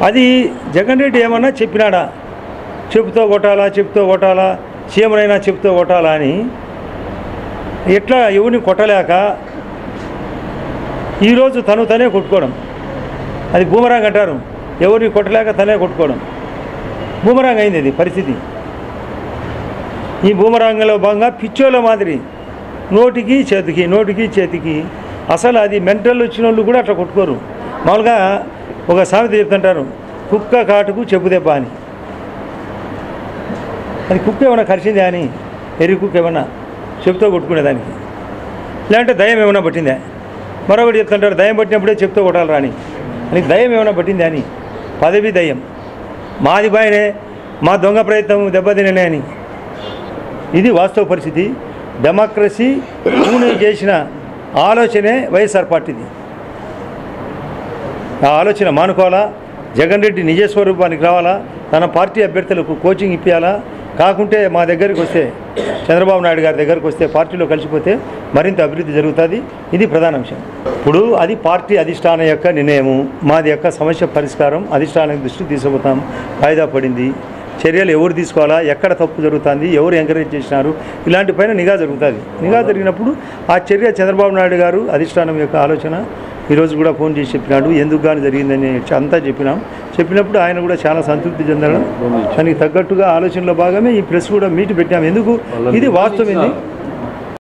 అది జగన్ రెడ్డి ఏమన్నా చెప్పినాడా? చెప్పుతో కొట్టాలా సీఎంనైనా చెప్పుతో కొట్టాలా అని ఎట్లా ఎవరిని కొట్టలేక ఈరోజు తనే కొట్టుకోవడం, అది బూమరాంగ్ అంటారు. ఎవరిని కొట్టలేక తనే కొట్టుకోవడం బూమరాంగ్ అయింది అది పరిస్థితి. ఈ బూమరాంగ్లో భాగంగా పిచ్చోళ్ళ మాదిరి నోటికి చేతికి అసలు అది మెంటల్ వచ్చిన వాళ్ళు కూడా అట్లా కొట్టుకోరు. మామూలుగా ఒక సామెత చెప్తుంటారు, కుక్క కాటుకు చెప్పు దెబ్బ అని. అది కుక్క ఏమైనా కరిచిందా అని, ఎర్రి కుక్క ఏమన్నా చెప్పుతో కొట్టుకునేదానికి, లేదంటే దయ్యం ఏమైనా పట్టిందా? మరొకటి చెప్తుంటారు, దయ్యం పట్టినప్పుడే చెప్పుతో కొట్టాలి రాని అని. దయ్యం ఏమైనా పట్టిందా అని, పదవి దయ్యం, మాది బాయనే, మా దొంగ ప్రయత్నం దెబ్బతినే అని. ఇది వాస్తవ పరిస్థితి. డెమోక్రసీ పూణె చేసిన ఆలోచనే వైఎస్ఆర్ పార్టీది. ఆ ఆలోచన మానుకోవాలా. జగన్ రెడ్డి నిజస్వరూపానికి రావాలా, తన పార్టీ అభ్యర్థులకు కోచింగ్ ఇప్పించాలా. కాకుంటే మా దగ్గరికి వస్తే, చంద్రబాబు నాయుడు గారి దగ్గరికి వస్తే, పార్టీలో కలిసిపోతే మరింత అభివృద్ధి జరుగుతుంది. ఇది ప్రధాన అంశం. ఇప్పుడు అది పార్టీ అధిష్టానం యొక్క నిర్ణయము. మాది యొక్క సమస్య పరిష్కారం అధిష్టానం దృష్టికి తీసుకుపోతాం. వాయిదా పడింది. చర్యలు ఎవరు తీసుకోవాలా, ఎక్కడ తప్పు జరుగుతుంది, ఎవరు ఎంకరేజ్ చేసినారు, ఇలాంటి పైన నిఘా జరుగుతుంది. నిఘా జరిగినప్పుడు ఆ చర్య చంద్రబాబు నాయుడు గారు అధిష్టానం యొక్క ఆలోచన ఈరోజు కూడా ఫోన్ చేసి చెప్పినాడు, ఎందుకు కానీ జరిగిందని అంతా చెప్పినప్పుడు ఆయన కూడా చాలా సంతృప్తి చెందడం, దానికి తగ్గట్టుగా ఆలోచనలో భాగమే ఈ ప్రెస్ కూడా మీట్ పెట్టాము. ఎందుకు ఇది వాస్తవం.